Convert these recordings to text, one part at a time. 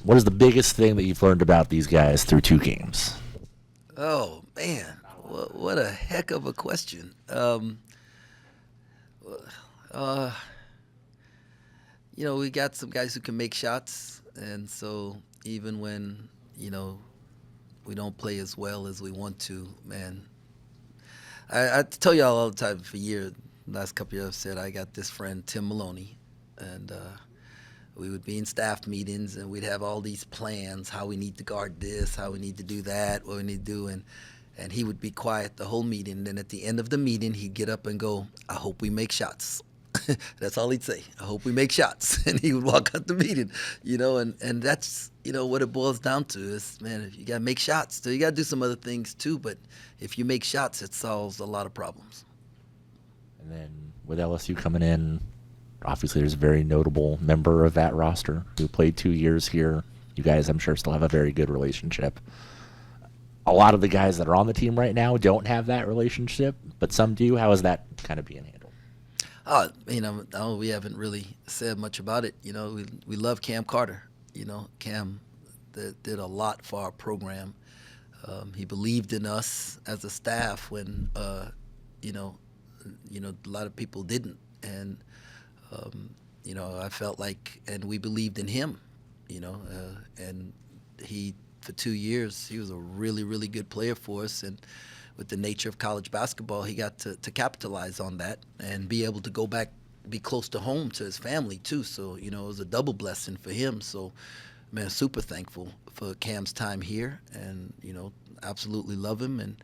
What is the biggest thing that you've learned about these guys through 2 games? Oh man, what a heck of a question. Uh, we got some guys who can make shots, and so even when you know we don't play as well as we want to, man, I tell y'all all the time for years, last couple of years, I've said I got this friend Tim Maloney, and we would be in staff meetings and we'd have all these plans, how we need to guard this, how we need to do that, what we need to do, and he would be quiet the whole meeting. And then at the end of the meeting, he'd get up and go, "I hope we make shots." That's all he'd say. "I hope we make shots," and he would walk out the meeting, and that's what it boils down to is, man, you gotta make shots. So you gotta do some other things too, but if you make shots, it solves a lot of problems. And then with LSU coming in, obviously there's a very notable member of that roster who played 2 years here. You guys, I'm sure, still have a very good relationship. A lot of the guys that are on the team right now don't have that relationship, but some do. How is that kind of being handled? No, we haven't really said much about it. We love Cam Carter. Cam did a lot for our program. He believed in us as a staff when, a lot of people didn't. And, I felt like, and we believed in him, and he, for 2 years, he was a really, really good player for us. And with the nature of college basketball, he got to capitalize on that and be able to go back, be close to home to his family too. So, it was a double blessing for him. So, man, super thankful for Cam's time here, and, absolutely love him, and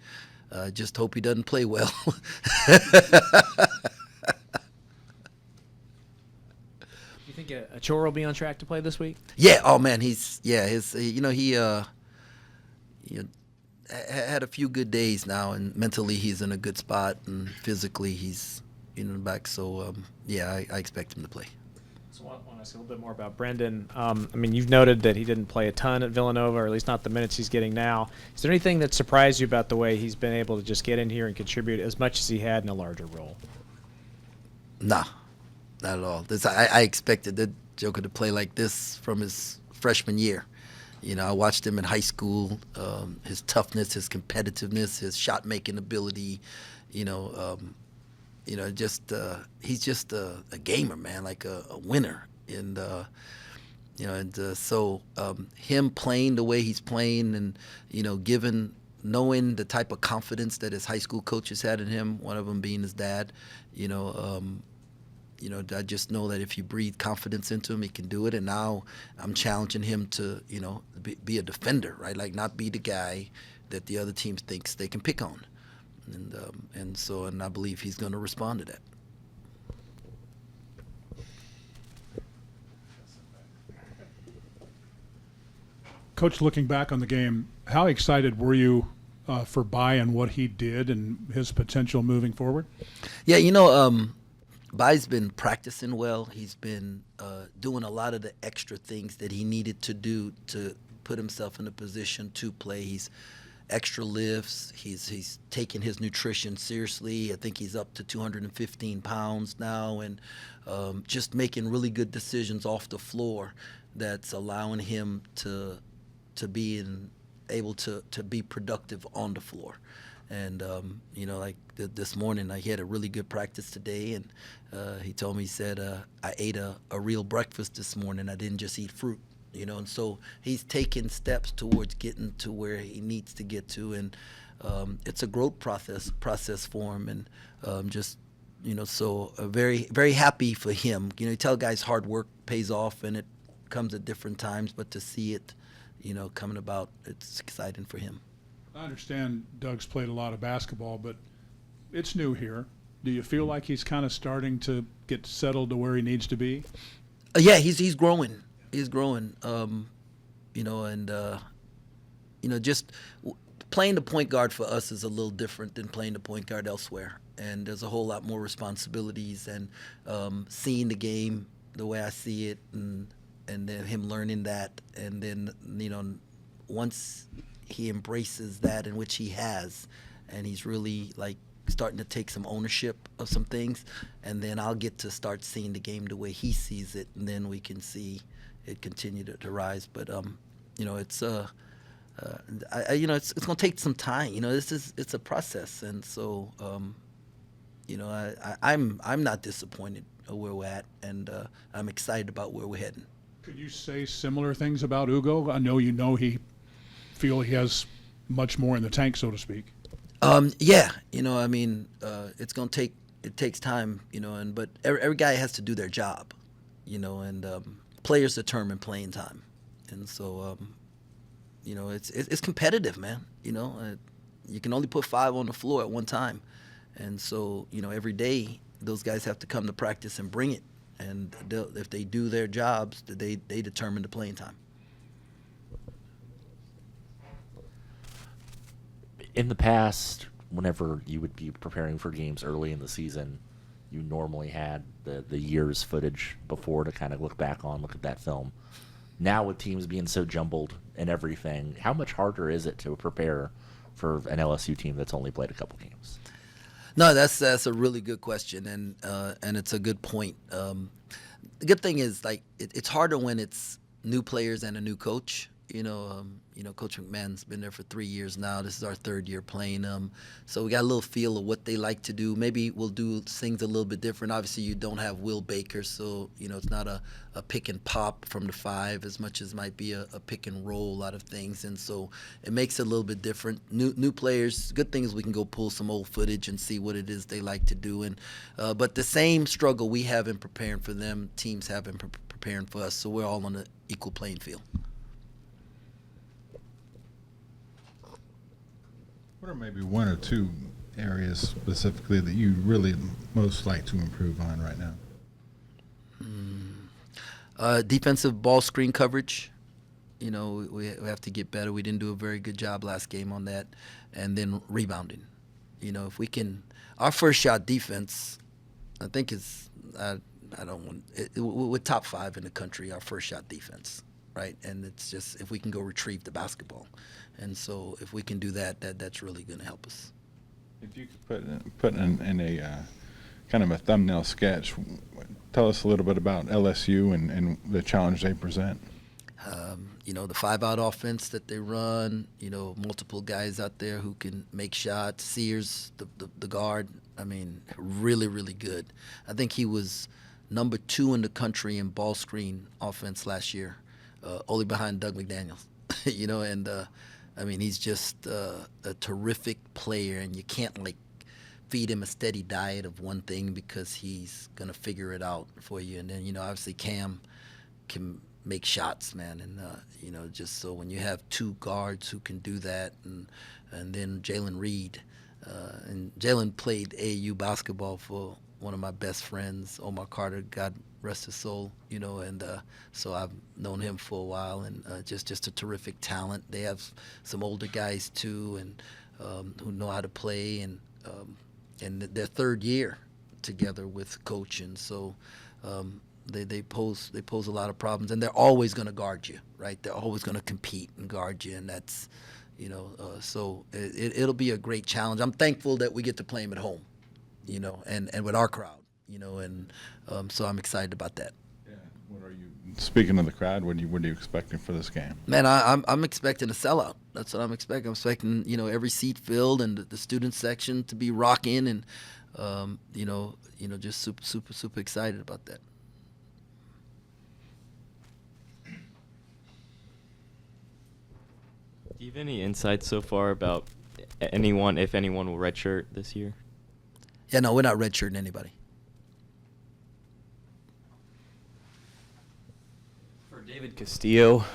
just hope he doesn't play well. You think Achor will be on track to play this week? Yeah. Oh man, he had a few good days now, and mentally he's in a good spot, and physically he's back. So I expect him to play. So I want to ask a little bit more about Brendan. You've noted that he didn't play a ton at Villanova, or at least not the minutes he's getting now. Is there anything that surprised you about the way he's been able to just get in here and contribute as much as he had in a larger role? Nah, not at all. I expected the Joker to play like this from his freshman year. I watched him in high school. His toughness, his competitiveness, his shot-making ability. He's just a gamer, man, like a winner. And so him playing the way he's playing, and knowing the type of confidence that his high school coaches had in him, one of them being his dad, I just know that if you breathe confidence into him, he can do it. And now I'm challenging him to, be a defender, right? Like, not be the guy that the other team thinks they can pick on. And I believe he's going to respond to that. Coach, looking back on the game, how excited were you for Bai and what he did and his potential moving forward? Yeah, Bai's been practicing well. He's been doing a lot of the extra things that he needed to do to put himself in a position to play. He's extra lifts. He's taking his nutrition seriously. I think he's up to 215 pounds now, and just making really good decisions off the floor that's allowing him to be able to be productive on the floor. And this morning, he had a really good practice today, and he told me, he said, I ate a real breakfast this morning. I didn't just eat fruit. And so he's taking steps towards getting to where he needs to get to, and it's a growth process for him, and so very, very happy for him. You tell guys hard work pays off, and it comes at different times, but to see it, coming about, it's exciting for him. I understand Doug's played a lot of basketball, but it's new here. Do you feel like he's kind of starting to get settled to where he needs to be? Yeah, he's growing. He's growing, just playing the point guard for us is a little different than playing the point guard elsewhere. And there's a whole lot more responsibilities, and seeing the game the way I see it, and then him learning that. And then, once he embraces that, in which he has, and he's really starting to take some ownership of some things, and then I'll get to start seeing the game the way he sees it, and then we can see it continue to rise. But it's it's going to take some time. It's a process, and so I'm not disappointed where we're at, and I'm excited about where we're heading. Could you say similar things about Ugo? I know he he has much more in the tank, so to speak. Yeah, it's going to take. It takes time, but every guy has to do their job, and players determine playing time, and so it's competitive, man. You can only put 5 on the floor at one time, and so every day those guys have to come to practice and bring it, and if they do their jobs, they determine the playing time. In the past, whenever you would be preparing for games early in the season, you normally had the year's footage before to kind of look back on, look at that film. Now with teams being so jumbled and everything, how much harder is it to prepare for an LSU team that's only played a couple games? No, that's a really good question, and it's a good point. The good thing is, like, it's harder when it's new players and a new coach. Coach McMahon's been there for 3 years now. This is our 3rd year playing them, so we got a little feel of what they like to do. Maybe we'll do things a little bit different. Obviously, you don't have Will Baker, so it's not a pick and pop from the 5 as much as might be a pick and roll, a lot of things, and so it makes it a little bit different. New players. Good thing is we can go pull some old footage and see what it is they like to do, and but the same struggle we have in preparing for them, teams have been preparing for us, so we're all on an equal playing field. What are maybe 1 or 2 areas specifically that you really most like to improve on right now? Defensive ball screen coverage. We have to get better. We didn't do a very good job last game on that. And then rebounding. If we can, our first shot defense, I think is, we're top 5 in the country, our first shot defense. Right, and it's just if we can go retrieve the basketball, and so if we can do that's really going to help us. If you could put in a kind of a thumbnail sketch, tell us a little bit about LSU and the challenge they present. The 5-out offense that they run. Multiple guys out there who can make shots. Sears, the guard. I mean, really, really good. I think he was number 2 in the country in ball screen offense last year. Only behind Doug McDaniels, and he's just a terrific player, and you can't feed him a steady diet of one thing because he's gonna figure it out for you. And then obviously Cam can make shots, man, and just so when you have 2 guards who can do that, and then Jalen Reed, and Jalen played AAU basketball for one of my best friends, Omar Carter, God rest his soul, and so I've known him for a while, and just a terrific talent. They have some older guys too, and who know how to play, and their 3rd year together with coach, and so they pose a lot of problems, and they're always going to guard you, right? They're always going to compete and guard you, and that's so it'll be a great challenge. I'm thankful that we get to play them at home. And with our crowd, and so I'm excited about that. Yeah. What are you? Speaking of the crowd, what are you expecting for this game? Man, I'm expecting a sellout. That's what I'm expecting. I'm expecting every seat filled and the student section to be rocking, and just super excited about that. Do you have any insights so far about anyone, if anyone, will redshirt this year? Yeah, no, we're not redshirting anybody. For David Castillo,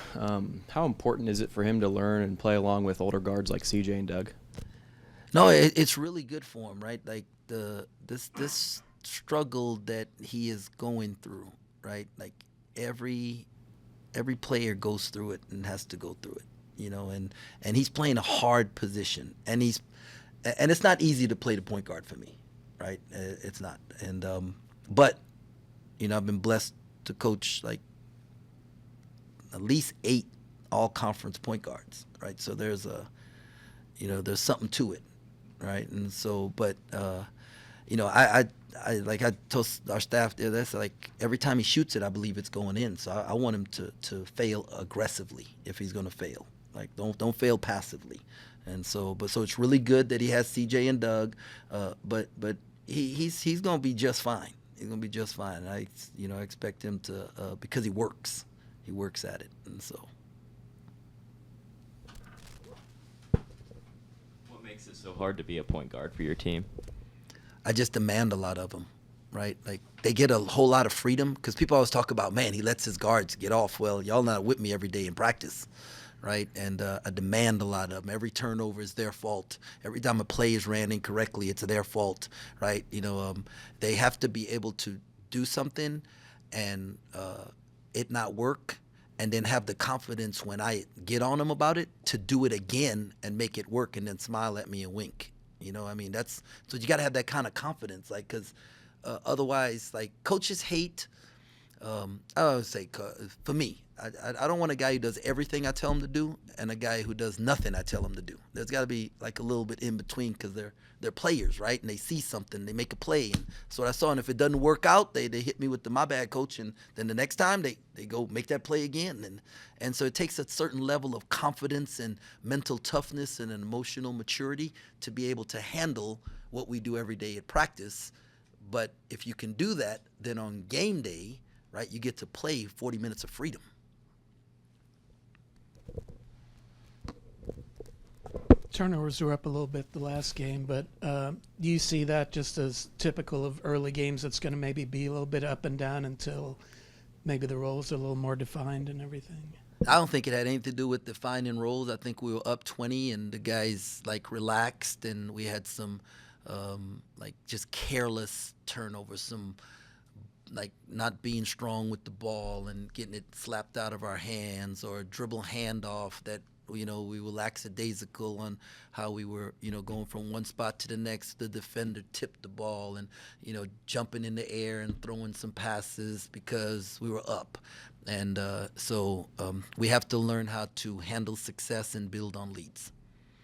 how important is it for him to learn and play along with older guards like CJ and Doug? No, it's really good for him, right? Like this struggle that he is going through, right? Like every player goes through it and has to go through it, and he's playing a hard position, and it's not easy to play the point guard for me. Right, it's not, and but I've been blessed to coach like at least 8 all-conference point guards, right? So there's there's something to it, right? And so, but I I told our staff there, that's like every time he shoots it, I believe it's going in. So I want him to fail aggressively if he's going to fail. Like don't fail passively. And so it's really good that he has CJ and Doug, but he's going to be just fine. He's going to be just fine. I expect him to because he works at it, and so. What makes it so hard to be a point guard for your team? I just demand a lot of them, right? Like they get a whole lot of freedom because people always talk about, man, he lets his guards get off. Well, y'all not with me every day in practice, right? And I demand a lot of them. Every turnover is their fault. Every time a play is ran incorrectly, it's their fault, right? They have to be able to do something and it not work, and then have the confidence when I get on them about it to do it again and make it work, and then smile at me and wink. That's so you got to have that kind of confidence, like, because otherwise, like, coaches hate. I always say, for me, I don't want a guy who does everything I tell him to do and a guy who does nothing I tell him to do. There's got to be like a little bit in between because they're players, right? And they see something, they make a play, and so what I saw. And if it doesn't work out, they hit me with the "my bad, coach," and then the next time they go make that play again, and so it takes a certain level of confidence and mental toughness and an emotional maturity to be able to handle what we do every day at practice. But if you can do that, then on game day, right, you get to play 40 minutes of freedom. Turnovers were up a little bit the last game, but do you see that just as typical of early games? That's going to maybe be a little bit up and down until maybe the roles are a little more defined and everything? I don't think it had anything to do with defining roles. I think we were up 20 and the guys like relaxed, and we had some like just careless turnovers, some like not being strong with the ball and getting it slapped out of our hands, or a dribble handoff that we were lackadaisical on how we were going from one spot to the next. The defender tipped the ball and jumping in the air and throwing some passes because we were up. And so we have to learn how to handle success and build on leads.